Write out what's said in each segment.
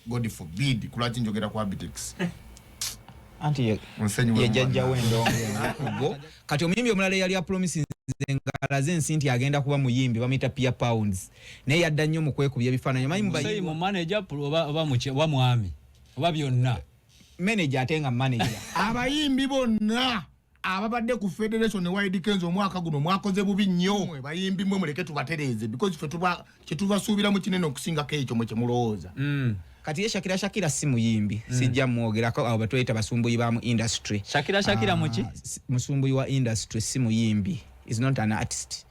God forbid kulati njogera kwa Abtex anti ye jajja wendo ngo kati omuyimbi omulala yali promise ngalaze nsinti agenda kuba muyimbi bamita pia pounds naye yadda nnyo mu kwekubya ebifaananyi manyi mubayi mu manager oba muche wa mwami oba byonna manager atenga manager abayimbi bonna ababadde ku federation wide Kenzo omwaka guno mwakoze bubi nnyo bayimbi mwe muleke tubatereze because fe tubasuubira mu kinene okusinga k'ekyo mwe kyemulowooza kati ye Shakira si muyimbi sijja mwogerako abo batweta basumbuyi ba mu industry Shakira muki musumbuyi wa industry si muyimbi is not an artist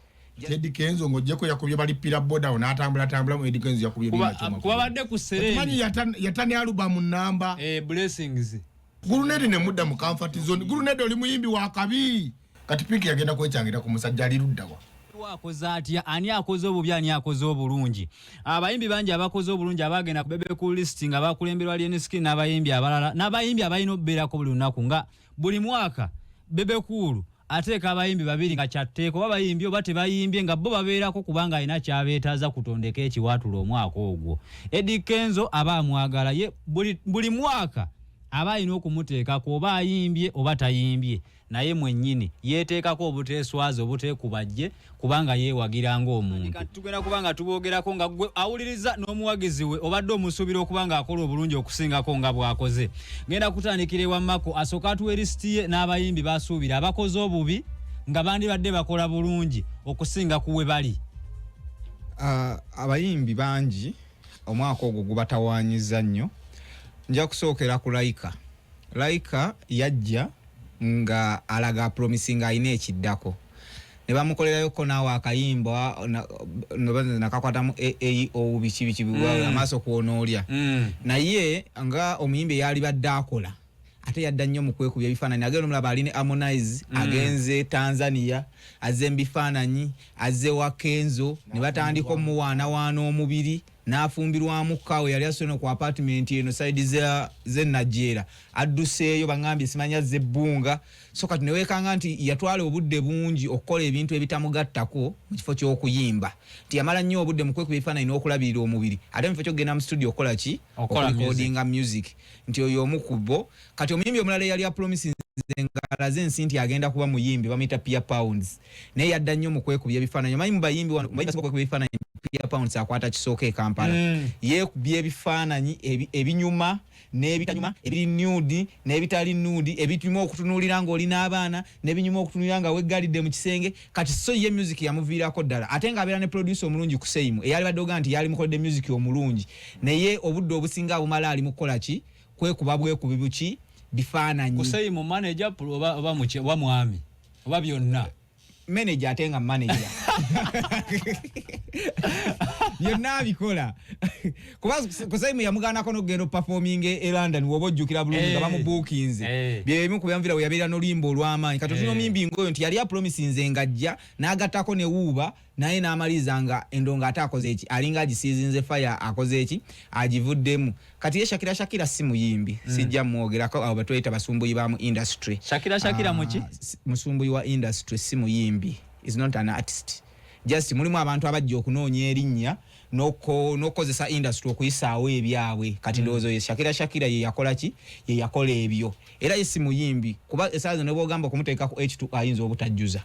Eddie Kenzo ngojeko yakubye bali pira boda onatambula mu Eddie Kenzo yakubye bina choma kuba badde ku sereni manyi yatani album namba blessings Gurunedi ne mudda mu comfort zone Gurunedi oli muyimbi wa kabi kati piki yagenda kwechangira ku musajja ali luddawa wakoze atya ani akoze obubi ani akoze obulungi abayimbi bangi abakoze obulungi abagenda kubebe ku listing abakulemberwa LNSK n'abayimbi abalala n'abayimbi abayino berako buli lunaku nga buli mwaka bebe kulu ateka abayimbi babiri nga kyatteeko babayimbi oba tebayimbye nga bo babeerako kubanga alina kyabeetaaza kutondeka ekiwaatula omwaka ogwo Eddie Kenzo aba amwagala ye buli mwaka aba alina okumuteekako oba ayimbye oba tayimbye naye mwennyini yeeteekako obuteeswaza obuteekubajje kubanga yeewagira ng'omuntu tugenda kubanga tuboogerako nga gwe awuliriza n'omuwagizi we obadde omusuubira okubanga akola obulungi okusingako nga bw'akoze ngenda kutandikira ewa Mako asooka atuwa erisiti ye n'abayimbi basuubira abakoze obubi nga bandi badde bakola bulungi okusinga ku we bali abayimbi bangi omwaka ogwo gubatawaanyiza nnyo nja kusookera ku Laika yajja nga alaga promising ayina ekiddako ne bamukolerayoko naawe akayimba nakakwatamu OBUBI amaaso kwonoolya naye nga omuyimbi yali badde akola ate yadda nnyo mu kwekubya ebifaananyi agenda omulaba ali ne Harmonize agenze Tanzania azze mbifaananyi azze wa Kenzo ne batandika omuwaanawaana omubiri n'afumbirwamu kawe yali asone ku apartment eno side ze Najera adduseeyo bangambye simanya ze bbunga so kati ne weekanga nti yatwala obudde bungi okukola ebintu ebitamugattako mu kifo ky'okuyimba nti yamala nnyo obudde mu kwekuba ebifaananyi n'okulabirira omubiri ate mu kifo ky'okugenda mu studio okola ki okurecordinga music nti oyo omu ku bo kati omuyimbi omulala yali apromise ngalaze nsinti agenda kuba muyimbi bamuyita pia pounds naye yadda nnyo mu kwekubya ebifaananyi manyi mu bayimbi wano kwekubya ebifaananyi pia pounds akwata kisooka e Kampala yeekubya ebifaananyi ebinyuma n'ebitanyuma ebiri nude n'ebitali nude ebituma okutunuulira ng'oli n'abaana n'ebinyuma okutunuulira nga weggalidde mu kisenge kati so ye music yamuviirako ddala ate ng'abeera ne producer omulungi ku Seimu eyali badde oga nti yali mukodde music omulungi naye obudde obusinga abumala ali mu kukola ki kwekuba bwekubi buki bifaananyi ku Seimu manager oba muche wa mwami oba byonna manager atenga manager yonna abikola kuba Seimu yamugaanako n'okugenda performing e London woba ojjukira bulungi nga bamubuukinze bye bimu ku byamuvira we yabeera n'oluyimba olw'amaanyi kati tulina omuyimbi ngoyo nti yali apromisinze ng'ajja n'agattako ne wuuba naye n'amaliriza nga endonga ate akoze eki alinga agisiizinze fire akoze eki agivuddemu kati ye Shakira si muyimbi sijja mwogerako abo batweta basumbuyi ba mu industry Shakira muki musumbuyi wa industry si muyimbi is not an artist just mulimu abantu abajja okunoonya erinnya n'okozesa industry okuyisaawo ebyabwe kati ndowooza ye Shakira ye yakola ki ye yakola ebyo era ye si muyimbi kuba esaazo ne bw'ogamba okumuteeka ku H2 ayinza obutajjuza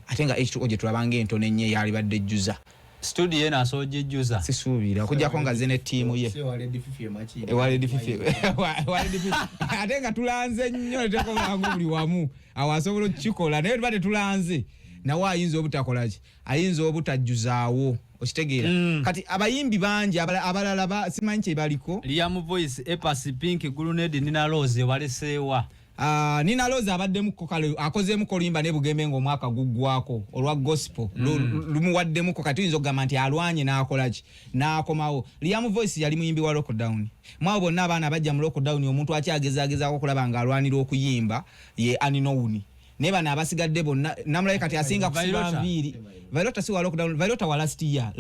ate nga H2 gye tulabanga entono ennyo eyali badde ejjuza studio yena asojejjuza sisuubira okujjako nga ze ne ttiimu ye ate nga tulanze nnyo netekolango buli wamu awo asobola okukikola naye tuba tetulanze nawe ayinza obutakola ki ayinza obutajjuzaawo okitegeera kati abayimbi bangi abalala simanyi kye baliko Liam Voice Epasi Pink Gurunedi Nina Rose waleseewa Nina Rose abaddemu kale akozeemu kolimba ne Bugembe ng'omwaka guggwako olwa gospel lumuwaddemu kati tuyinza okugamba nti alwanye n'akola ki n'akomawo Liam Voice yali muyimbi wa lockdown mwabo bonna abaana bajja mu lockdown omuntu akyagezaagezaako okulaba ng'alwanira okuyimba ye Aninowuni ne bana abasigadde bonna namulaye kati asinga kusiba nviiri Vailota si wa lockdown Vailota wa last year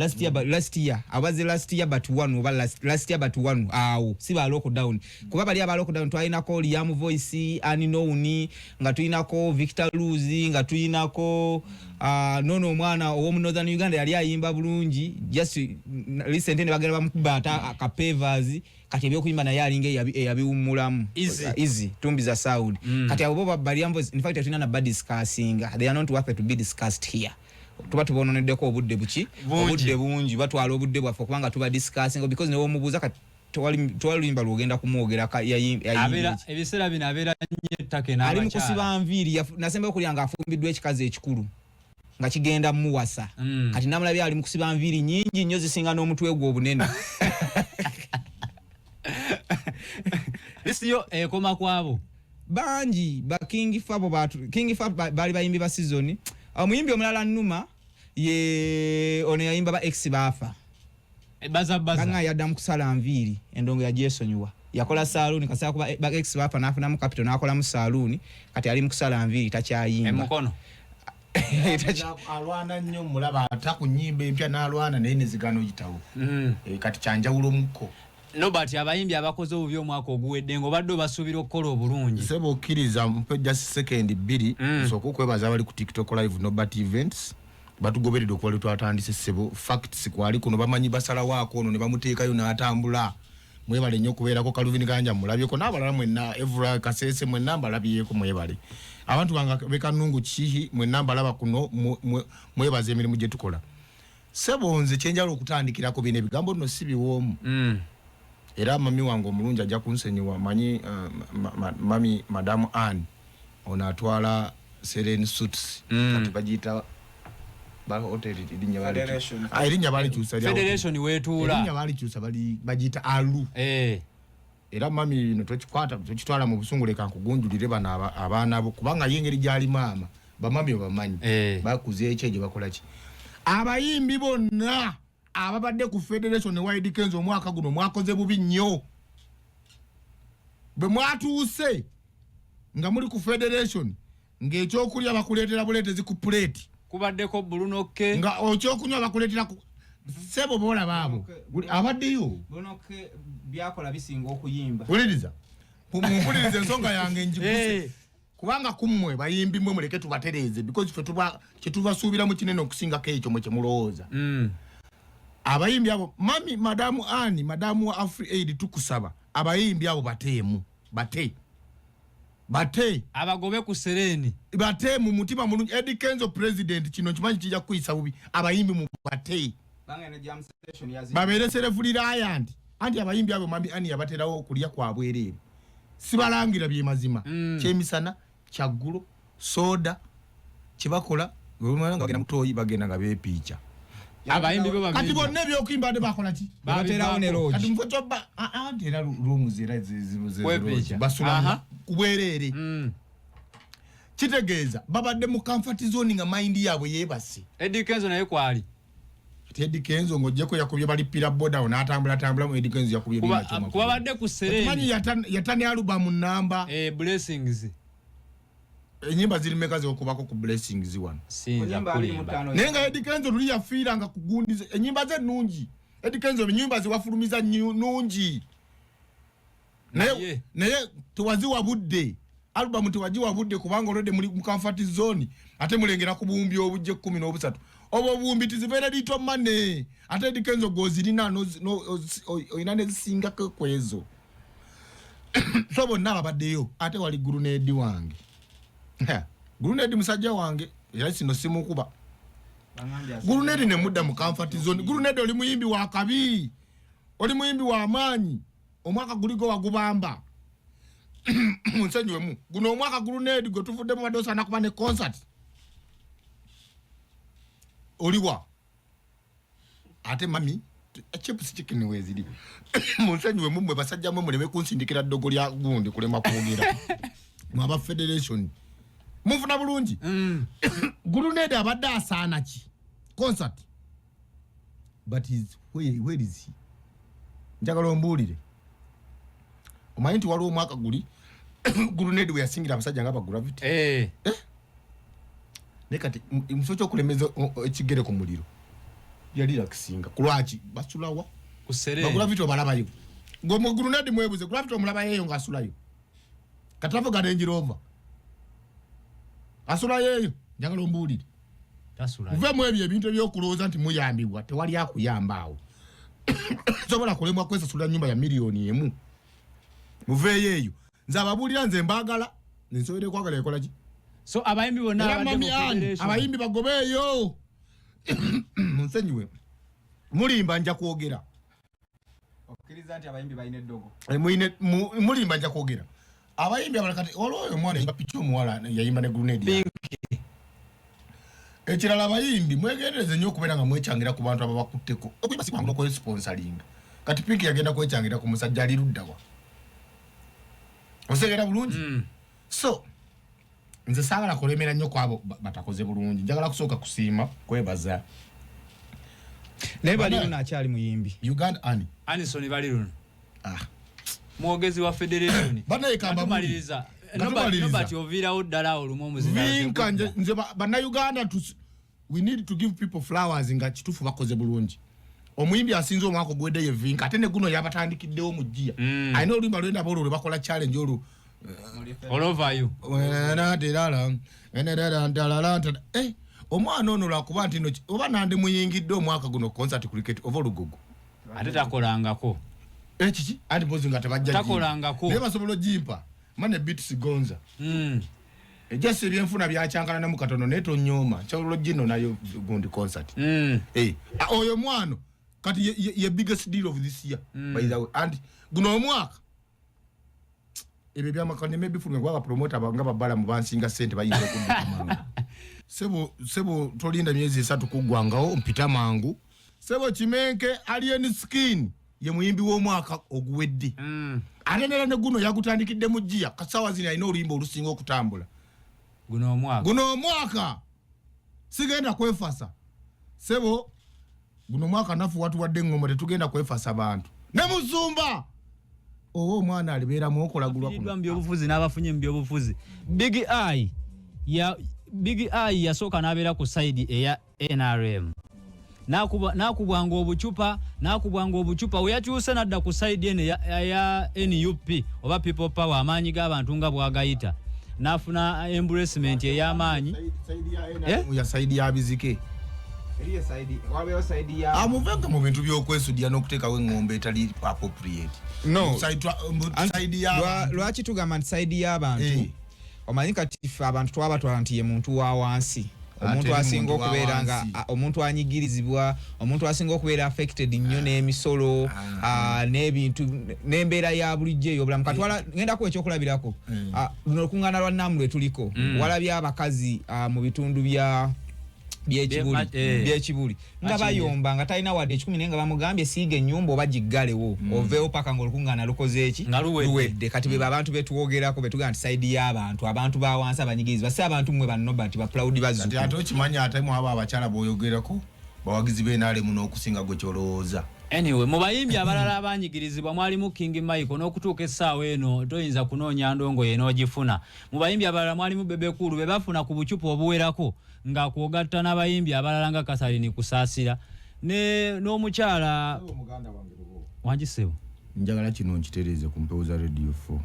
abaze last year but one awo si ba lockdown kuba bali aba lockdown twalinako Liam Voice Aninowuni nga tulinako Victor Luzi nga tulinako nono omwana owo mu Northern Uganda yali ayimba bulungi just recently bagenda bamukuba ata akapevers kati ebyokuyimba naye alinga eyabiwummulamu easy tumbiza sound kati abo bo balyambo in fact tulina na bad discussinga they are not worth to be discussed here tuba tubononeddeko obudde bungi batwala obudde bwaffe kubanga tuba discussing because ne womubuuza kati twalimba lugenda kumwogera abera ebiseera bino abeera nnyo ettake n'abakyala ali mukusiba nviiri nasemba okulyanga afumbiddwa ekikazi ekikulu nga kigenda muwasa kati namulabye ali mukusiba nviiri nyingi nnyo zisinga n'omutwe gwe obunene isiyo ekoma kwabo bangi ba King Fabo bali bayimbi ba season omuyimbi omulala nnuma ye ono yayimba ba ex bafa baza nga yadda mukusala nviiri endongo ya Jesonywa yakola saloon kasaka kuba ba ex bafa nafuna mu capital nakola mu saloon kati ali mukusala nviiri takyayimba emukono alwana nnyo mulaba atakunyimba empya n'alwana naye nezigano gitawo kati kyanjawulo muko Nobati abayimbi abakoze obubi omwaka oguwedde ngo badde basuubira okukola obulungi sebo okkiriza mpe just second 2 so okwebaza abali ku TikTok live Nobati events batugoberedde okuwali twatandise sebo facts kwali kuno bamanyi basala waako ono ne bamuteekayo n'atambula mwebale nnyo okubeerako Kaluvini Kanja mulabyeko n'abalala mwenna Evra Kasese mwenna mbalabyeko mwebale abantu banga bekanungu Kihi mwenna mbalaba kuno mwebaze emirimu gye tukola sebo nze kyenjala okutandikirako bino ebigambo nno si biwoomu era mami wange omulungi ajja kunsenyiwa manyi mami Madam Anne ono atwala Serene Suits kati bagiyita ba hotel irinya bali kyusa Federation wetuula irinya bali kyusa bagiyita Alu era mami no tokikwata tukitwala mu busungule kankugunjulire bana abaana abo kubanga yengeri gyali mama bamami bamanyi bakuze ekyege bakola ki abayimbi bonna ababadde ku Federation ne Kenzo omwaka guno mwakoze bubi nnyo bwe mwatuuse nga muri ku Federation ng'ekyokulya bakuleetera buleetezi ku plate kubaddeko bulunokke nga okyokunywa bakuleetera ku sebo bola baabo abaddeyo bulunokke byakola bisinga okuyimba uliriza mpuliriza ensonga yange njiguse kubanga kummwe bayimbi mmwe muleke tubatereeze because ffe kyetubasuubira mu kinene okusingako ekyo mwe kyemulowooza abayimbi abo mami Madamu Anne madamu wa Afri Aid tukusaba abayimbi abo bateemu bate abagobe ku Sereni bate mu mutima mulungi Kenzo president kino kimanyi kijja kuyisa bubi abayimbi mu bate bangene jam station yazi babere serefulira ayandi anti abayimbi abo mami Anne yabaterawo okulya kwa bwerere sibalangira bye mazima kyemisana kyaggulo soda kibakola ngomwana ngagenda mutoyi bagenda nga bepicha abayimbi bo babiri kati bonna ebyokuyimba ade bakola ki babaterawo ne lodge kati mfoto ba era rumuzira basula kubwerere kitegeeza babadde mu comfort zone nga mind yabwe yebase Kenzo naye kwali Kenzo ngojeko yakubye bali pira boda n'atambula mu Kenzo yakubye bina choma kuba badde ku Sereni manyi yatani album namba blessings enyimba ziri mekaze okubako ku blessings one sinza kulimba nenga Kenzo luli yafiira nga kugundize enyimba ze nungi Kenzo enyimba ziwafulumiza nungi naye tuwaziwa budde album tuwajiwa budde kubanga olode muri mu comfort zone ate mulengera ku buumbi obujje 13 obo buumbi tizivera lito mane ate Kenzo gozirina no inane zisinga kwezo sobo naba baddeyo ate wali grenade wange grenade musajja wange era sino simu kuba grenade ne mudda mu comfort zone grenade oli muyimbi wa kabi oli muyimbi wa amanyi omwaka guligo wagubamba munsenywemu guno omwaka grenade go tufudde mu madosa nakuba ne concert oliwa ate mami chips chicken wezili munsenywemu mwe basajja mwe muleme kunsindikira dogo lya gundi kulema kwogera mwaba Federation mufuna bulungi grenade abadde asaana ki concert but where is he njagala ombulire omanyi nti waliwo omwaka guli grenade we yasingira abasajja nga ba gravity ne kati msocho kulemeza ekigere ku muliro yali lakisinga kulwaki basulawa ku Sereni ba gravity obalabayo ngo mu grenade mwebuze gravity omulaba yeyo nga asulayo katavo gadenji rover asula yeyo njagala ombulire tasula uve mu ebyo ebintu ebyokulooza nti muyambibwa tewali akuyamba awo sobola kulemwa kwesa sula nyumba ya milioni emu muveeyo eyo nze ababulira nze mbagala nsobole kwagala ekola ki so abayimbi bonna abayimbi bagobeeyo munsenyiwe mulimba nja kwogera okkiriza nti abayimbi balina eddogo mulimba nja kwogera abayimbi abalakati olwoyo omwana yimba picha omuwala yayimba ne grenade ekirala abayimbi mwegendereze nnyo okubeera nga mwechangira ku bantu ababakutteko okuyimba sikwangulo kwe sponsoring kati Pinki yagenda kwechangira ku musajja ali luddawa osegera bulungi so nze saagala kulemera nnyo kwabo batakoze bulungi njagala kusooka kusiima kwebaza naye Baliruno akyali muyimbi Uganda Anisoni Baliruno mwogezi wa federation banayekambamaliriza nobati ovirawo ddala olumu omuzinga nze bannayuganda we need to give people flowers nga kituufu bakoze bulungi omuyimbi asinze omwaka ogwedde ye Vinka ate ne guno yabatandikiddewo mu jjiya alina oluyimba lwenda boolwo lwe bakola challenge olwo all over you omwana ono lwakuba nti no oba nandi muyingidde omwaka guno concert cricket oba olugogo ate takolangako kiki andi mpozi nga tebajja takolangako naye basobola ojimpa mane beats gonza ejasi ebyenfuna byacankana ne mukatono naye tonyoma kyawulo gino nayo gundi concert oyo mwano kati ye biggest deal of this year by the way and guno omwaka ebyo byamakane maybe fulwe kwa promoter nga babala mu bansinga sente bayinza okudduka sebo tolinda myezi 3 kugwangawo mpita mangu sebo Kimenke alien skin ye muyimbi w'omwaka oguwedde atenera ne guno yagutandikidde mu jjiya kasawa zino alina oluyimba olusinga okutambula guno omwaka sigenda kwefasa sebo guno omwaka nafu watu wadde ngombo tetugenda kwefasa bantu ne muzumba omwana alibeera mu okolagulwa kuno mbyobufuzi n'abafunye mbyobufuzi Big I yasooka n'abeera ku side eya NRM nakubwanga obucupa weyakyuse nadda ku side ene ya NUP oba people power amaanyi g'abantu nga bwagayita nafuna embracement ey'amaanyi ya side ya bizike amuvenga mu bintu by'okwesudya n'okuteekawo engombe etali appropriate lwaki tugamba nti side y'abantu omanyi kati abantu twabatwala nti ye muntu wa wansi omuntu asinga okubeera nga omuntu anyigirizibwa omuntu asinga okubeera affected nnyo n'emisolo n'ebintu n'embeera ya bulijjo ey'obulamu katwala ngenda ku ekyokulabirako luno olukuŋŋaana lwa Namulwe tuliko walabye abakazi mu bitundu byekibuli nga bayomba nga talina wadde 10 naye nga bamugambye siiga ennyumba oba giggalewo oveewo paka ng'olukuŋŋaana lukoze eki luwedde kati bwe abantu betwogerako betugaa nti sayidi y'abantu abantu bawansi abanyigirizibwa si abantu mmwe bannobati bapurawudi bazzukulu ate okimanya atemu abo abakyala b'oyogerako bawagizi b'enaalemu n'okusinga gwe kyolowooza anyway mu bayimbi abalala abanyigirizibwa mwalimu King Michael n'okutuuka essaawa eno toyinza kunoonya ndongo ye n'ogifuna mu bayimbi abalala mwalimu Bebekulu be bafuna ku bucupa obuwerako nga kwogatta n'abayimbi abalala nga Kasalini Kusaasira n'omukyala wangisebo njagala kino nkitereeze ku mpewo za Radio 4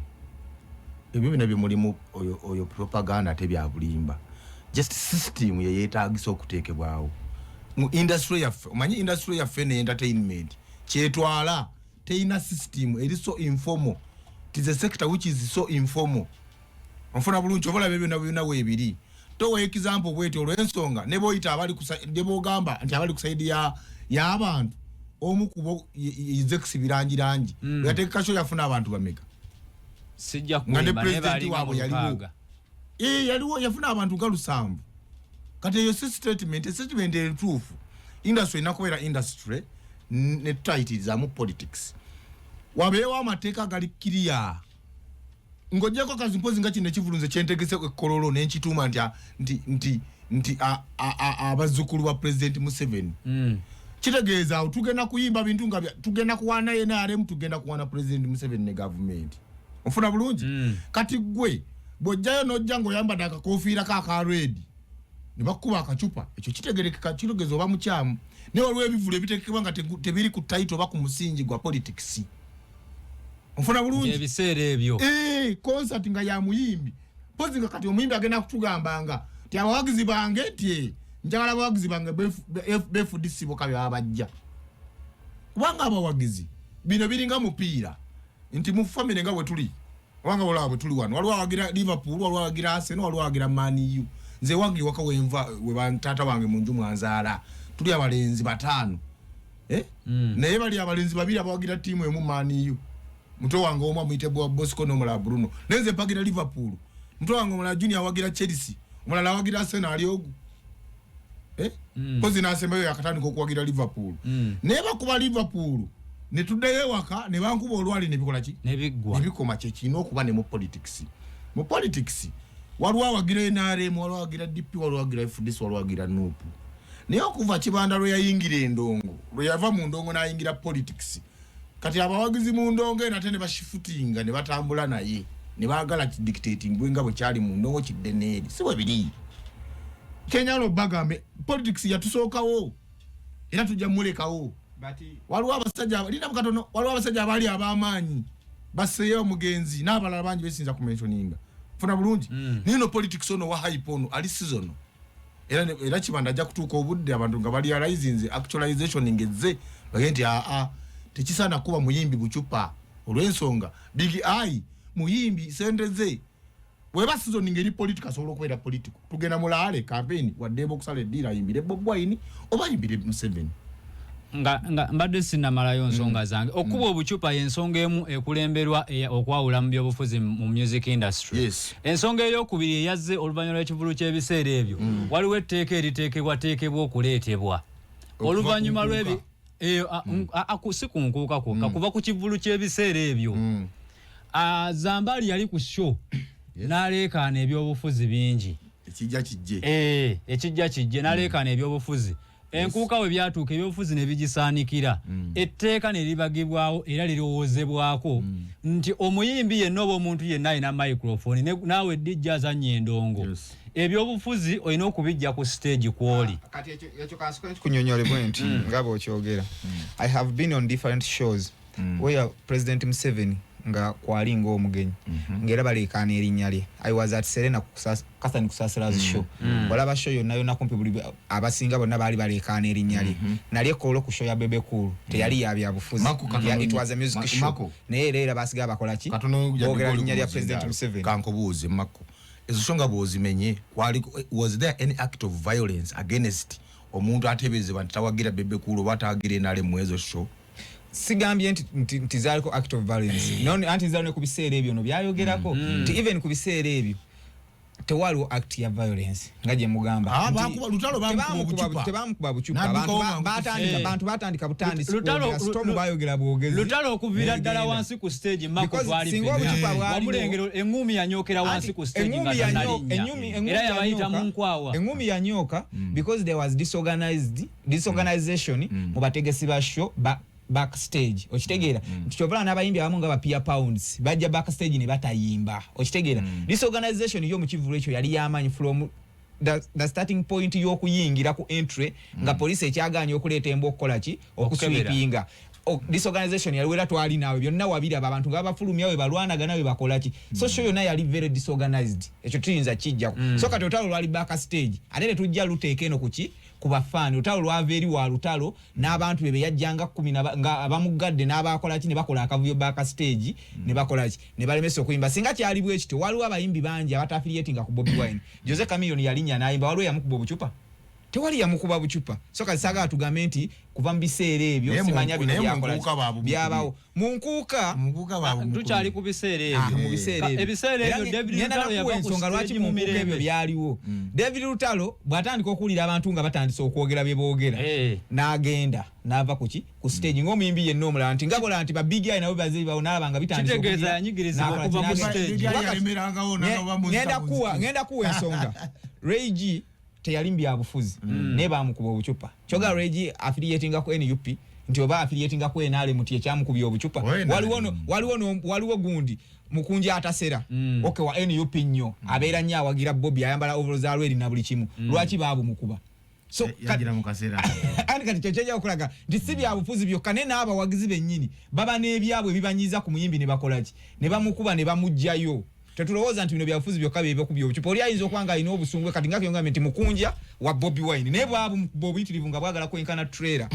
ebyo bina bye mulimu oyo propaganda tebya bulimba just system ye yeetaagisa okuteekebwawo mu industry yaffe omanyi industry yaffe ne entertainment kyetwala teina system eri so informal. It is a sector which is so informal. Onfuna bulungi obola bebyo byonna weebiri towa example bwete olw'ensonga ne boyita abali gamba nti abali kusaidia ya abantu omukubo izeksi birangirangi yateeka kasho yafuna abantu bameka sijja kulimba ne bali wabo yaliwo yafuna abantu galusambu kati yo statement etuufu industry inakoera industry ne tight zamu politics wabeewo amateeka gali clear ngojeko kazi mpozi nga kino kivulunze kyentegese ekkololo n'enkituuma nti abazzukulu ba President Museveni kitegeeza tugenda kuyimba bintu nga tugenda kuwana NRM tugenda kuwana President Museveni ne government ofuna bulungi kati gwe bojjayo nojja ng'oyambadde akakofiira ka red ne bakuba akacupa ekyo kitegerekeka kitegeeza oba mukyamu ne waliwo ebivulu ebitekebwa nga tebiri ku title oba ku musingi gwa politics ofuna bulungi ebiseera ebyo concert nga ya muyimbi pozi nga kati omuyimbi agenda kutugambanga ti abawagizi bange ti njagala abawagizi bange befudisi boka byabajja kubanga abawagizi bino biringa mupiira nti mu family nga bwe tuli wanga wala bwe tuli wano waliwo awagira Liverpool waliwo awagira Arsenal waliwo awagira Man U nze wangi waka we bantata wange munju mwanzaala tuli abalenzi batano naye bali abalenzi babiri abawagira timu emu Man U muto wange omwa muitebwa Bosco n'omula Bruno nenze mpagira Liverpool muto wange omula Junior awagira Chelsea omulala awagira Arsenal ali ogu pozi nasembayo yakatandika okuwagira Liverpool neba kuba Liverpool ne tuddeyo waka ne bankuba olwali ne bikola ki nebigwa nebikoma kye kino okuba ne mu politics waliwo awagira NRM waliwo awagira DP waliwo awagira FDC waliwo awagira NUP naye okuva Kibanda lwe yayingira endongo lwe yava mu ndongo n'ayingira politics kati abawagizi mu ndongo ate ne bashifutinga ne batambula naye ne baagala dictating bwenga bwe kyali mu ndongo kiddeneeri si bwe biri Kenya lo bagambe politics yatusookawo era tujja mulekawo waliwo abasajja linda mukatono waliwo abasajja abali ab'amaanyi baseyo mugenzi n'abalala bangi besinza ku mentioninga funa bulungi nino politics ono wa hype ono ali season era Kibanda ajja kutuuka obudde abantu nga bali realizing actualization ngeze bagenti tekisana kuba muyimbi bucupa olw'ensonga big eye muyimbi sendeze weba season ngeri politika solo kwera politiko tugenda mulale campaign wadde bokusala edira yimbire Bobi Wine oba yimbire Museveni nga mbadde sinamalayo nsonga zange okuba obucupa y'ensonga emu ekulemberwa okwawula mu byobufuzi mu music industry ensonga ey'okubiri eyazze oluvannyuma lw'ekivulu ky'ebiseera ebyo waliwo etteeka eriteekebwa okuleetebwa oluvannyuma lw'ebi si kunkuuka kwokka kuva ku kivulu ky'ebiseera ebyo Zambali yali ku show n'aleekaana ebyobufuzi bingi ekijja kijje n'aleekaana ebyobufuzi enkuuka we byatuuka ebyobufuzi ne bigisaanikira etteeka ne libagibwawo era lirowoozebwako nti omuyimbi yenna oba omuntu yenna alina microphone naawe dijja azannya endongo ebyobufuzi olina okubijja ku stage kwoli kati ekyo kansuka kunyonyolebwe nti nga bw'okyogera I have been on different shows where President Museveni nga kwalinga omugenyi ngera balekana erinnya lye I was at Serena Kasani Kusasira's show walaba show yonna kumpi buli abasinga bonna bali balekana erinnya lye nali ekolo ku show ya Bebe Cool teyali yabya bufuzi it was a music show naye era basiga bakola ki ogera erinnya lya President Museveni kankobuuze Mako ezo shonga bozimenye was there any act of violence against omuntu atebezebwa ntawagira Bebe Cool batagire nale mwezo show sigambye nti zaliko act of violence none anti zalone ku biseera ebyo no byayogerako nti even ku biseera ebyo tewaliwo act ya violence ngaje mugamba tebamukuba bucupa abantu batandika butandisi stop bayogera bwogezi lutalo okuvira ddala wansi ku stage Mako twali wamulengero engumi yanyokera wansi ku stage nga nalinya era yabayita mu nkwawa engumi yanyoka because there was disorganization mu bategesi ba show backstage okitegeera ntikyobala n'abayimbi abamu nga bapia pounds bajja backstage ne batayimba okitegeera this organization yo mu kivulu ekyo yali yamanyi from the starting point y'okuyingira ku entry nga police ekyaganya okuleeta embo okukola ki okuswipinga this organization yali wera twali nawe byonna wabiri abantu nga bafulumya we balwanagana we bakola ki so show yonna yali very disorganized ekyo tuyinza kijja so kati otalo lwali backstage ate tujja luteeka eno kuki kubafani otalo lwava eri wa lutalo n'abantu bebe yajjanga 10 nga abamugadde n'abakola ki ne bakola akavuyo backstage ne bakola ki ne balemesa okuyimba singa kyali bwe ekito waliwo abayimbi bangi abataffiliatinga ku Bobi Wine Jose Chameleone yalinya n'ayimba waliwo yamukuba obucupa tewali yamukuba bucupa so kati saga atugambe nti kuva mu biseera ebyo simanya bino byabawo munkuuka tukyali ku biseera ebyo mu biseera ebyo ebiseera ebyo David Lutalo yabakusonga lwaki mu nkuuka ebyo byaliwo David Lutalo bw'atandika okuwulira abantu nga batandise okwogera bye boogera n'agenda n'ava kuki ku stage ng'omuyimbi yenna omulala nti ngakola nti ba big eye nabo bazeeyi bawo n'alaba nga bitandise kitegeeza yanyigirizibwa kuva ku stage ngenda kuwa ensonga Regi teyali mbya bufuzi ne bamukuba obucupa kyoga Regi affiliatinga ku NUP nti oba affiliatinga ku NRM muti ekyamukubya obucupa waliwo gundi mukunja atasera okay wa NUP nnyo abeera nnyo awagira Bobi ayambala overalls alweri na buli kimu lwaki baabu mukuba so yagira mukasera ani kati kyekyajja okulaga nti si bya bufuzi byokka ne n'abawagizi bennyini baba n'ebyabwe bibanyiza ku muyimbi ne bakola ki ne bamukuba ne bamugjayo tetulowooza nti bino byafuzi byokka bye bikubya obucupa oli ayinza okwanga alina obusungwe kati nga kyongambe nti mukunja wa Bobi Wine naye bwabu bw'obuyitirivu nga bwagala kwenkana trailer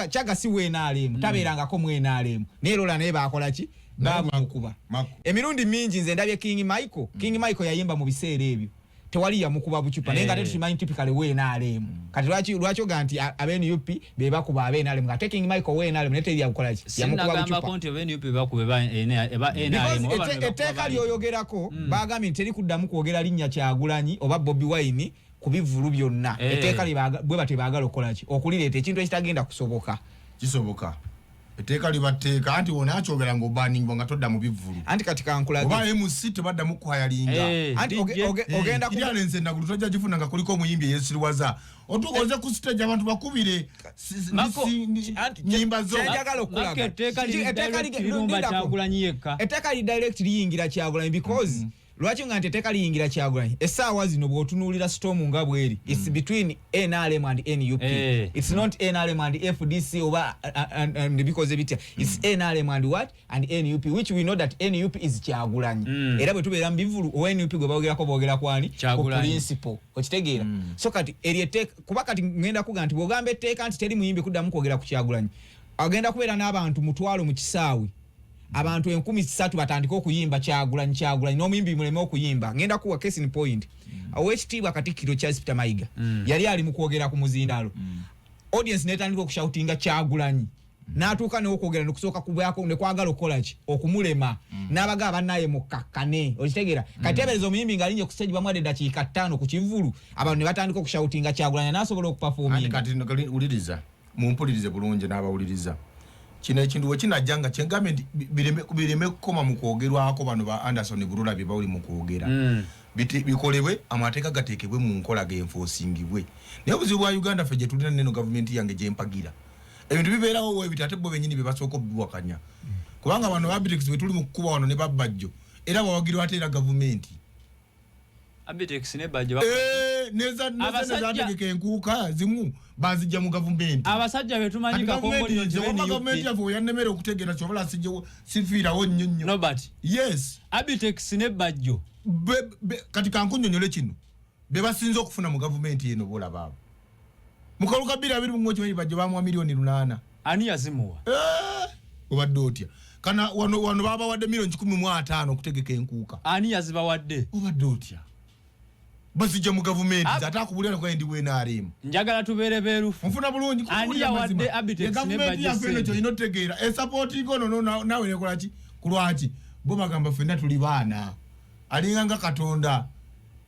chaga si wenaalemu tabeerangako mwenaalemu neerola naye bakola ki bamukuba emirundi mingi nze ndabye King Michael yayimba mu biseera ebyo tewali yamukuba bucupa naye nga tetukimanyi typically wenaalemu kati lwaki oga nti abenup be bakuba abenaalemu nga King Michael wenaalemu naye teri yakukola ki yamukuba bucupa etteeka lyoyogerako bagambye nti teri kuddamu kwogera linnya Kyagulanyi oba Bobi Wine ku bivulu byonna etteeka bwe batebaagala okukola ki okulireeta ekintu ekitagenda kusoboka kisoboka etteeka libateeka anti wona akyogera ng'obaningwa nga todda mu bivulu anti kati kankulage oba MC tebadda mu kwayalinga anti ogenda kudyalense nagulu tojja gifuna nga kuliko omuyimbi eyesirwaza otukoze ku stage abantu bakubire nyimba zo etteeka li direct liyingira Kyagulanyi because lwaki nga nteteka liyingira Kyagulanyi essaawa zino bw'otunuulira storm nga bweri it's between NRM and NUP it's not NRM and FDC oba and because bitya it's NRM and what and NUP which we know that NUP is Kyagulanyi era bwe tubeera mu bivulu o NUP gwe boogerako boogera kwani ku principle okitegeera so kati erieteka kuba kati ngenda kuga nti bw'ogamba etteeka nti teri muyimbi kuddamu kwogera ku Kyagulanyi agenda kubeera n'abantu mutwalo mu kisaawe abantu 13 batandika okuyimba Kyagulanyi n'omuyimbi muleme okuyimba ngenda kuwa case in point awekitiibwa Katikkiro Charles Peter Mayiga yali ali mu kwogera ku muzindalo audience netandika okushoutinga Kyagulanyi n'atuuka n'okwogera n'okusooka kubyako ne kwagala okukola ki okumulema n'abaga bannaye mukakkane okitegeera kati eberezo omuyimbi ng'alinye ku stage bamwadde dakiika 5 ku kivulu abantu ne batandika okushoutinga Kyagulanyi n'asobola okuperforminga kati uliriza mumpulirize bulungi n'abawuliriza kino ekintu wekinajja nga kyengambe nti bireme kukoma mu kwogerwako bano ba Anderson Bulula bye bawuli mu kwogera bikolebwe amateeka gateekebwe mu nkola genfoosingibwe naye obuzibu bwa Uganda ffe gye tulina neno gavumenti yange gye mpagira ebintu bibeerawo weebiti ate bo bennyini bye basooka obiwakanya kubanga bano ba Abtex bwe tuli mu kukuba wano ne ba Bajjo era bawagirwa ate era gavumenti Abtex ne Bajjo nezategeka enkuuka zimu bazijja mu gavumenti abasajja betumanyika komboli gavumenti yafu yannemere okutegeera kyobola sifiirawo nnyo Robert yes Abtex ne Bajjo kati kankunyonyole kino be basinze okufuna mu gavumenti eno bolaba abo mukaluka 2021 Bajjo bamwa milioni 8 ani yazimuwa obadde otya kana wano baba wadde milioni 15 okutegeka enkuuka ani yaziba wadde obadde otya basijja mu gavumenti atakubulira kwa ndi NRM njagala tubeere beerufu mfuna bulungi ani yawadde Abtex ne Bajjo yafene kyo inotegeera support gono nawe nekola ki kulwaki bo bagamba fenna tuli baana alinganga Katonda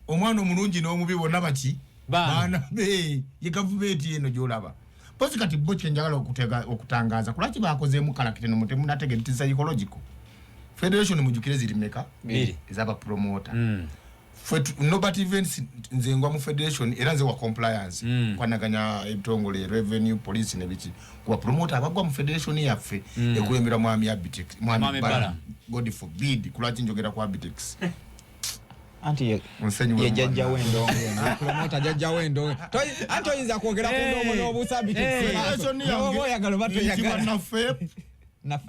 omwana omulungi n'omubi bonna baki baana ye gavumenti eno gyolaba posi kati bo kyenjagala okutangaza kulaki bakozeemu kalakite nomutemu nategera ti psychological federation mujukire ziri meka ezaba promoter nobody events nzengwa mu federation era nze wa compliance kwanaganya ebitongole revenue police ne biki kwa promoter abagwa mu federation yaffe ekulembera mwami Abtex mwami Bala God forbid kulaki njogera kwa Abtex anti ye jajja wendo promoter jajja wendo anti oyinza kwogera ku ndomo n'obuusa Abtex oyagala bato yagala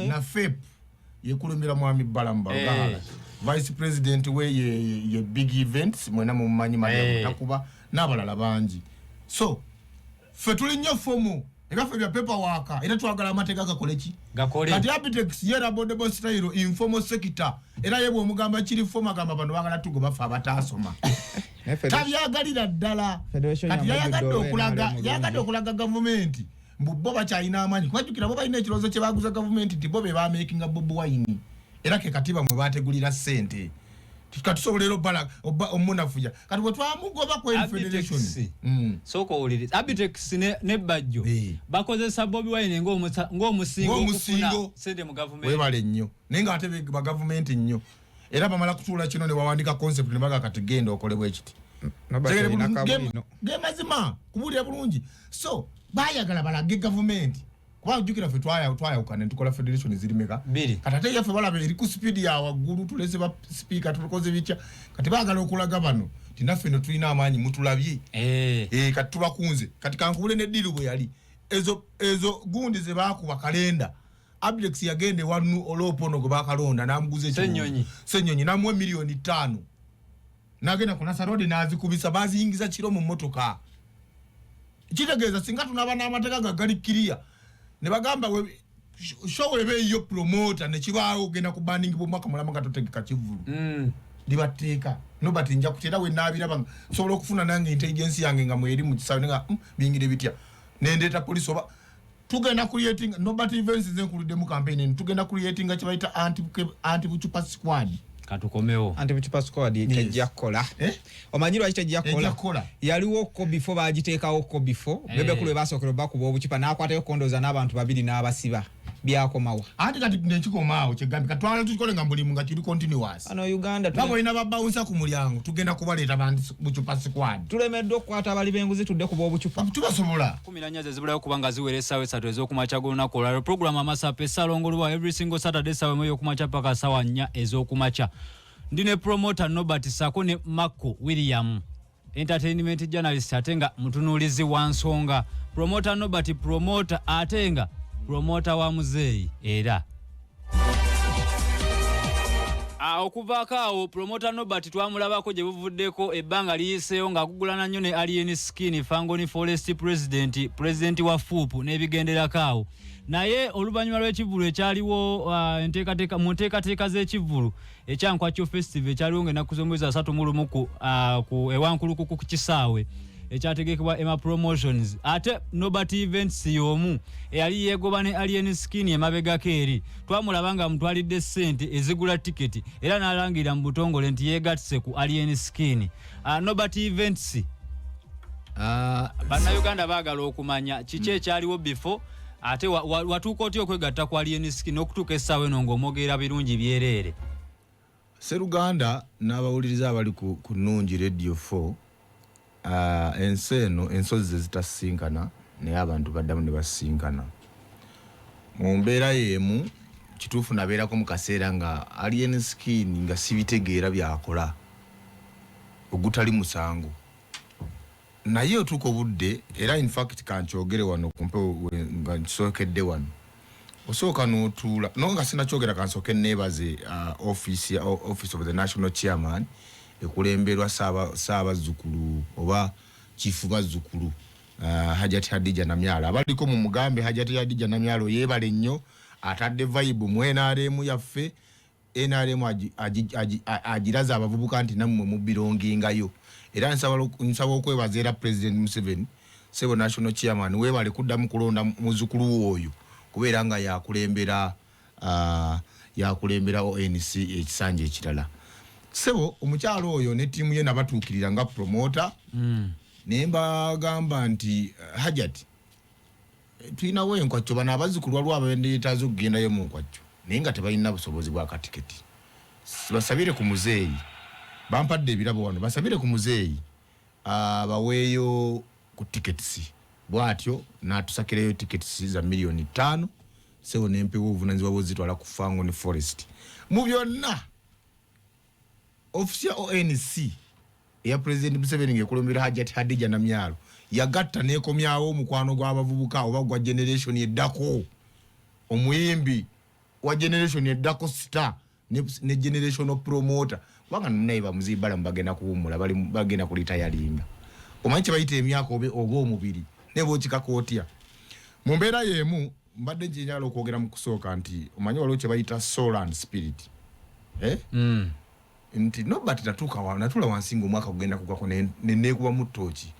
na FEP yekulembera mwami Bala mbagala vice president we ye big events mwena mu manyi mali takuba n'abalala bangi so fe tuli nnyo fomu ebaffe bya paperwork era twagala amateeka gakoleki kati Abtex yera bodebo style informal sector era yebwe omugamba kiri fomu agamba bano bagala tugo bafa abatasoma tabyagalira ddala kati yagadde okulaga gavumenti bo bakyalina amanyi kubajjukira bo balina ekirowoozo kye baguza gavumenti nti bo be bamakinga Bobi Wine era ke katiba mwe bategulira sente tukatusobolera bala omunafuya kati bwe twamugoba kwa federation soko oliri Abtex ne Bajjo bakozesa Bobi Wine ng'omusingo okufuna sente mu government webale nnyo nenga ate ba government nnyo era bamala kutuula kino ne bawandika concept ne baga kati genda okolebwa ekiti gemazima kubulira bulungi so bayagala balage government kwa jukira fe twaya ukane tukola federation ziri meka katate yafe bala eri ku speed ya wagulu tulese ba speaker tukoze bicha kati bagala okulaga bano tinaffe no tulina amanyi mutulabye kati tubakunze kati kankubule ne diru bwe yali ezo gundi ze bakuba kalenda Abtex yagende wanu olopono go bakalonda namuguze senyonyi namwe milioni 5 nagenda kuna sarodi nazikubisa baziyingiza kiro mu motoka kitegeeza singa tunaba n'amateeka gagali kiriya ne bagamba we show ebe yo promoter ne kibaawo genda ku banning bo mwaka mulama katotegeka kivulu libateeka nobati nja kutera we nabira banga sobola okufuna nange intelligence yange nga mweri mu kisawe nga bingire bitya nendeta police oba tugenda creating nobati events include mu campaign tugenda creating kibaita anti buchupa squad katukomewo anti buchupa squad tejja kola omanyiro akitejja kola yaliwo ko before bagiteekawo ko before bebe kulwe basokero bakuba obuchupa nakwatayo kondoza n'abantu babiri n'abasiba byakomawo ati kati nekikomawo kigambi katwala tukole nga mulimu nga kiri continuous ano Uganda nabo ina babawunsa ku mulyango tugenda kubaleta bantu buchupa squad tulemeddwa okukwata abali benguzi tudde kuba obuchupa tubasobola kumiranyaze zibulayo kubanga ziweresa we sato ezokumacha gona kola program amasape salongolwa every single Saturday sawe moyo kumacha paka sawa 4 ezokumacha ndine promoter Nobert Sako ne Marco William entertainment journalist atenga mutunulizi wansonga promoter Nobert promoter atenga promoter wa muzeeyi era okuvakaawo promoter Nobert twamulabako gye buvuddeko ebbanga liyiseeyo ng'akugulana nnyo ne Alien Skin Fangoni Forest president wa FUP n'ebigenderakaawo naye oluvannyuma lw'ekivvulu ekyaliwo mu nteekateeka z'ekivvulu ekyankwakyo festival ekyaliwo ng'ennaku z'omwezi 31 ku ewankulukuku ku kisaawe ekyategekebwa Emma Promotions ate Nobert Events yomu eyali yegoba ne Alien Skin emabegako eri twamulaba nga mutwalidde ssente ezigula tiketi era n'alangira mu butongole nti yeegattise ku Alien Skin Nobert Events bannayuganda baagala okumanya kiki ekyaliwo before ate watuuka otya okwegatta ku Alien Skin okutuuka essaawa eno ng'omwogerera birungi byereere Seruganda n'abawuliriza abali ku Nungi Radio 4 enseno ensozi zitasinkana naye abantu baddamu ne basinkana mu mbeera yemu kituufu nabeerako mu kaseera nga Alien Skin nga sibitegeera byakola ogutali musango naye otuuka obudde era in fact kankyogere wano kumpe nga nsookedde wano osooka n'otuula no nga sinakyogera kansooke neebaze office of the national chairman ekulemberwa Ssaabazukulu oba chifu Bazzukulu Hajati Hadija Namyalo abaliko mu mugambe Hajati Hadija Namyalo yebale nnyo atadde vibe mu NRM yaffe NRM agiraza abavubuka nti nammwe mubirongingayo era nsaba okwebaza era President Museveni Sebo National Chairman webale kuddamu kulonda muzukulu oyo kubeera nga yakulembera ONC ekisanja ekirala Sebo omukyalo oyo ne tiimu ye nabatuukirira nga promoter nemba gamba nti Hajati tulina we nkwacyo bana abazzukulu waliwo abendeetazo okugendayo mu nkwacyo naye nga tebalina busobozi bwa katiketi basabire ku muzeeyi bampadde ebirabo wano basabire ku muzeeyi baweeyo ku tiketisi bwatyo n'atusakireyo tiketisi za $5,000,000 Sebo nempewo obuvunaanyizibwa bw'ozitwala ku Fangoni Forest mu byonna ofisi ya ONC ya President Museveni ngekulombera Hajati Hadija Namyalo yagatta nekomyawo omukwano gw'abavubuka oba gwa generation eddako omuyimbi wa generation eddako star ne generation promoter wanga naye bamuzibala mbagenda kuwumula bagenda kulitayalinga omanyi kye bayita emyaka oba omubiri ne bw'okikako otya mu mbeera y'emu mbadde njenyala okwogera mu kusooka nti omanyi waliwo kye bayita soul and spirit nti Nobert natula wansinga omwaka kugenda kugako neekuba mu ttooki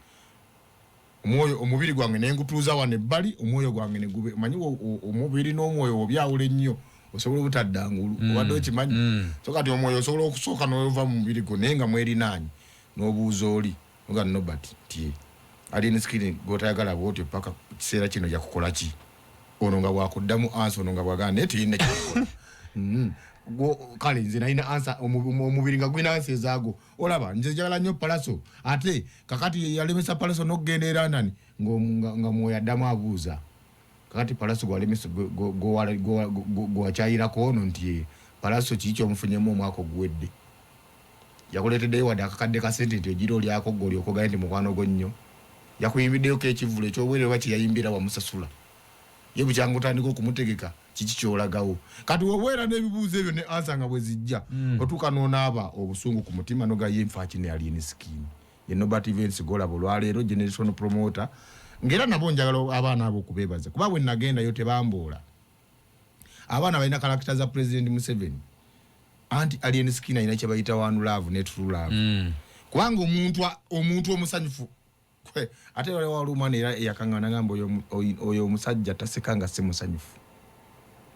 omwoyo omubiri gwange nengutuuza wano ebbali omwoyo gwange negube omanyi omubiri n'omwoyo obyawula ennyo osobola obutaddangulu obadde okimanyi so kati omwoyo osobola okusooka n'ova mu mubiri gwo naye nga mwerinaanyi n'obuuza oli oga Nobert tie Alien Skin gw'otayagala bw'otyo paka kiseera kino yakukola ki ono nga bwakuddamu ansi ono nga bwagana naye tiyina kikola kale nze nalina ansa omubiri nga gwina ansa ezaago olaba nze njagala nnyo palaso ate kakati yalemesa palaso n'okugenda era nani nga mwoyo addamu abuuza kakati palaso gwalemesa gwakyayirako ono nti palaso kiki omufunyemu omwaka oguwedde yakuleeteddeyo wadde akakadde kasente nti ogira olyako goli okogaye nti mukwano gwo nnyo yakuyimbiddeyoko ekivulu ekyobwere oba kyeyayimbira wamusasula ye bukyanga otandika okumutegeka kiki kyolagawo kati wobwera n'ebibuuzo ebyo ne ansa nga bwe zijja otuuka n'onaaba obusungu ku mutima nogaye nfa kine Alien Skin ye Nobert Events golabo olwaleero generation promoter ngera nabo njagala abaana abo kubebaza kuba bwe nagenda yo tebambola abaana balina character za President Museveni anti alien skin ina kye bayita one love ne true love kubanga omuntu omusanyufu ate wale walumane era yakangana ngambo oyo musajja tasekanga se musanyufu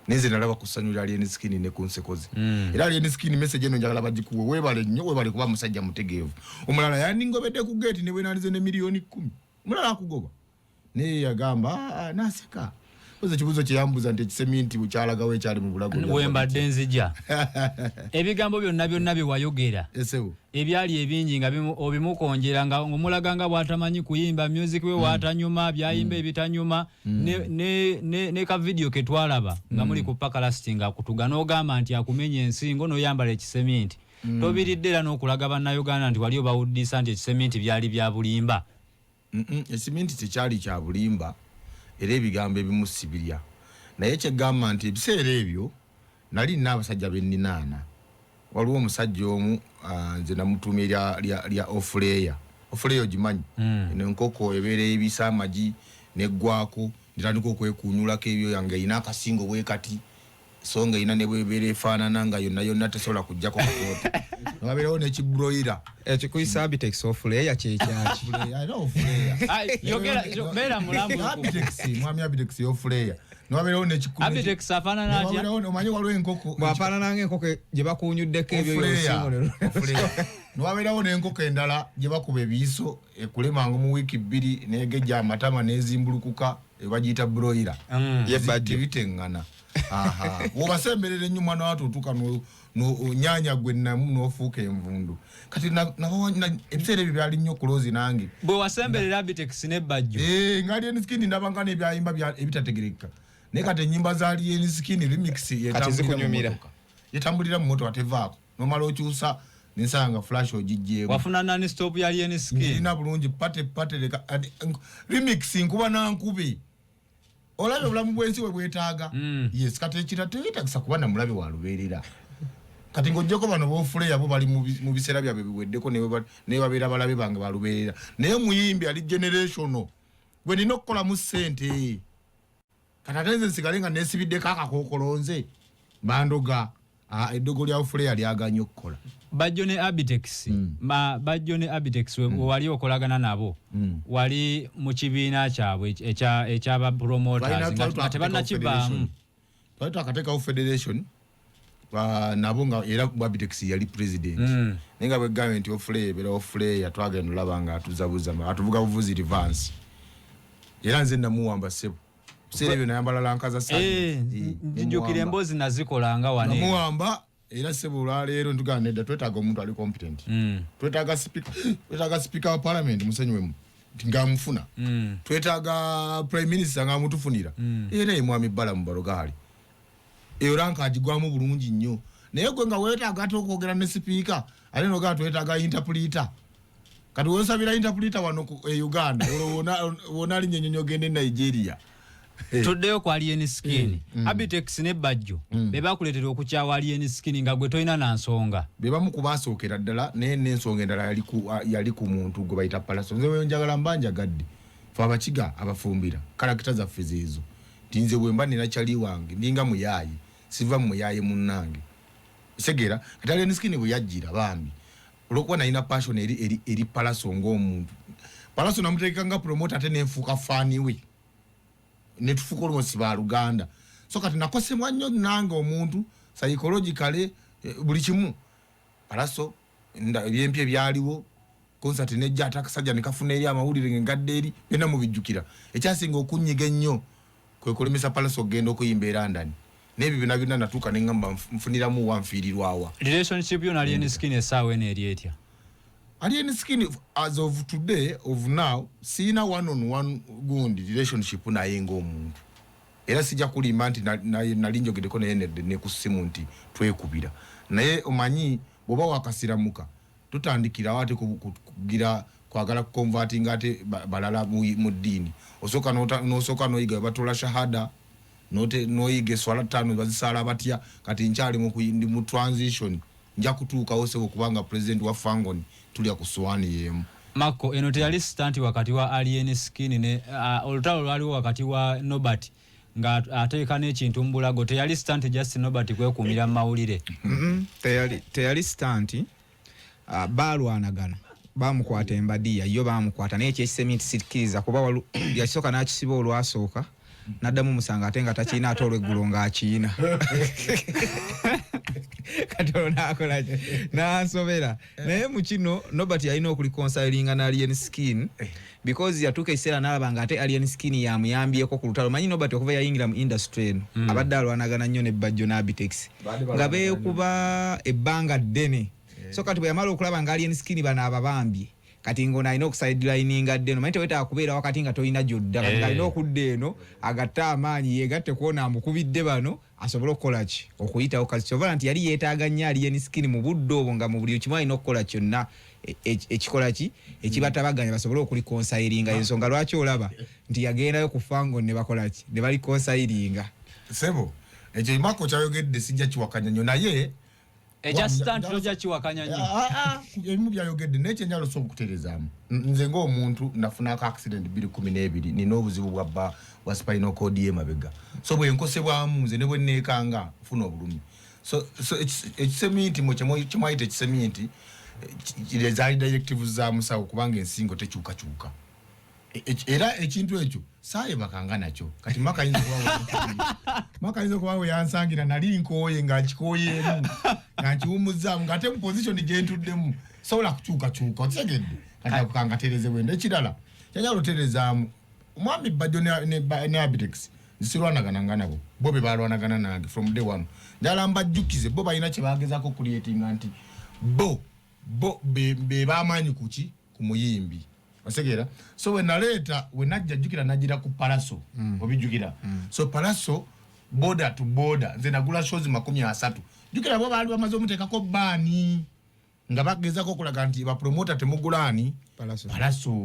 neze nalaba kusanyula alien skin ne kunsekozi era alien skin message eno njagala bagikuwe webale kuba musajja mutegeevu omulala yaningobedde ku gate ne bwenalize ne milioni 10 omulala akugoba ne yagamba naseka Oze kibuzo kiyambuza nti ekiseminti bukyalagawo ekyali mu bulago wembadde nzija ebigambo byonna byewayogera ebyali ebingi nga obimukonjera nga omulaganga bw'atamanyi kuyimba music we watanyuma byayimba ebitanyuma ne ka video ke twalaba nga muli ku Bakolera nga kutugana ogamba nti akumenya ensingo n'oyambala ekiseminti tobiridde era n'okulaga bannayuganda nti wali obawuddisa nti ekiseminti byali bya bulimba ekiseminti tekyali kya bulimba era ebigambo ebimusibirya naye kyegamba nti ebiseera ebyo nali n'abasajja b'enninaana waliwo omusajja omu nze namutumye lya ofuleya ogimanyi enkoko ebeera ebisa amagi neggwako nditandika okwekunyulako ebyo yange erina akasingo bwe kati so nga erina ne bwebeera efaanana nga yonna tesobola kujjako kakooti wabeerawo nekibroira ekikuyisa Abtex ofuleya kyekyaki beera mulambu mwami Abtex ofuleya niwabeerawo Abtex afaanana atya omanyi waliwo enkoko bw'afaanana ng'enkoko gye bakunyuddeko ebyo yosingo niwabeerawo n'enkoko endala gye bakuba ebiiso ekulemanga mu wiiki 2 negejja amatama nezimbulukuka ebagiyita broira tebiteŋŋana wobasemberera ennyuma n'atutuka n'onyanya gwe namu n'ofuuka envundu kati ebiseera ebyo byali nnyo kulozi nange bwe wasemberera Abtex ne Bajjo nga Alien Skin ndabanga n'ebyayimba ebitategerekeka naye kati ennyimba za Alien Skin remix yetambulira mu moto atevaako nomala okyusa nisanga flash ogijjeeko wafuna nani stop ya Alien Skin nina bulungi pate leka remix nkuba nankubi olabe obulamu bwensi we bwetaaga yes kati ekirategetakisa kuba namulabe walubeerera kati ng'ojjeko bano b'ofuleya bo bali mu biseera byabwe biweddeko naye babeera balabe bange balubeerera naye muyimbi ali generational gwe nina okukolamu ssente kati ate nze nsigale nga neesibiddeko akakookolonze bandoga eddogo lya ofuleya lyaganya okukola Bajjo ne Abtex Bajjo ne Abtex wali okolagana nabo wali mu kibiina kyabwe ekyaba promoters nga tebannakibaamu twali twakateekawo federation nabo nga era Abtex yali president naye nga bwegambye nti ofuleya ebeera ofuleya twagenda olaba nga atuzabuza atuvuga buvuzi revanse era nze namuwamba ssebo biseera ebyo nayambala lankaza njijukira emboozi nazikolanga wane namuwamba era ssebo olwaleero ntugana nedda twetaaga omuntu ali competent twetaaga speaker wa parliament musenywemu ngamufuna twetaaga prime minister ngamutufunira era ye mwami bbala mu balogaali eyo ranka agigwamu bulungi nnyo naye gwe nga weetaaga ate okwogera ne sipiika ate nogaa twetaaga interpreter kati wosabira interpreter wano e Uganda wona ali nyenyonyo gende Nigeria tuddeyo ku Alien Skin Abtex ne Bajjo be bakuleetera okukyawa Alien Skin nga gwe toyina na nsonga be bamu kubasookera ddala naye n'ensonga endala yali ku muntu gwe bayita Palaso nze wenjagala mbanja gadde fe abakiga abafumbira karakita zaffe zeezo tinze bwemba nina kyali wange ninga muyaayi siva muyaayi munnange segera kati Alien Skin bwe yajjira bambi olwokuba nalina passion eri Palaso ng'omuntu Palaso namuteeka nga promoter ate nenfuuka faani we netufuka olumosi ba Luganda so kati nakosemwa nnyo nange omuntu psychologically buli kimu Palaso ebyempya byaliwo concert nejja atakasajja nekafuna eri amawulire ngadde eri byonna mubijjukira ekyasinga okunyiga ennyo kwe kulemesa Palaso ogenda okuyimba era London n'ebyo byonna natuuka ne ngamba nfuniramu wanfiirirwawa relationship yo na Alien Skin esaawa eno eri etya Alien Skin as of today of now sina one on one gundi relationship naye ng'omuntu era sijja kulimba nti nalinjogeddeko naye ne ku ssimu nti twekubira naye omanyi bw'oba wakasiramuka tutandikira ate kugira kwagala kukonvertinga ate balala mu ddiini osooka n'osooka n'oyiga batola shahada n'oyiga eswala 5 bazisala batya kati nkyali mu transition nja kutuukawo sebo kubanga president wa Fangoni tulya ku swani yemu Mako eno teyali stunt wakati wa Alien Skin ne olutalo lwaliwo wakati wa Nobati nga ateeka n'ekintu mu bulago teyali stunt just Nobati kwekumira mu mawulire. Teyali stunt. Balwanagana bamukwata embadiya yo bamukwata naye ekyekisemiti sikkiriza kuba yasooka n'akisiba olwasooka n'addamu musanga ate nga takiina ate olw'eggulo ng'akiina Katonda akola n'ansobera naye mu kino Nobati alina okulikonsayiringa na Alien Skin because yatuuka ekiseera n'alaba nga ate Alien Skin yamuyambyeko ku lutalo manyi Nobati okuva yayingira mu industry eno abadde alwanagana nnyo ne Bajjo ne Abtex nga beekuba ebbanga ddene so kati bwe yamala okulaba nga Alien Skin bana ababambye kati ngono alina okusaidilayininga ddeno manyi tewetaaga kubeera wakati nga tolina gyodda kati alina okudda eno agatte amaanyi yeegatte kuona amukubidde bano asobole okukola ki okuyitawo kasi kyovala nti yali yeetaaga nnyo Alien Skin mu budde obwo nga mu buli kimu alina okukola kyonna ekikola ki ekibatabaganya basobole okulikonsayiringa ensonga lwaki olaba nti yagendayo ku fango ne bakola ki ne balikonsayiringa sebo ekyo Mako kyayogedde sijja kiwakanya nnyo naye eja stunt loja kiwakanya nnyo ebimu byayogedde naye kyenjalo so okutereezaamu nze ng'omuntu nafunako accident 2012 nina obuzibu bwa spinal cord emabega so bwe nkosebwamu nze ne bwe nneekanga nfuna obulumi so ekiseminti kyemwayita ekiseminti zaali directives za musawo kubanga ensingo tekyukakyuka era ekintu ekyo saayebakanga nakyo kati makayinza okubawo yansangira nali nkooye nga nkikooyeemu nga nkiwumuzzaamu ng'ate mu position gye ntuddemu sobola kukyukakyuka okitegedde kati akukanga tereze wenda ekirala kyanyala oterezaamu omwami Bajjo ne Abtex zisirwanagana nabo Bobi balwanagana nange from day one njala mbajjukize bo balina kye bagezaako creatinga nti bo be bamaanyi kuki ku muyimbi osegera so we najja jukira najira ku Palaso obijukira so Palaso border to border nze nagula shows 30 jukira bo bali bamaze omuteekako bani nga bagezako okulaga nti ba promoter temugulani Palaso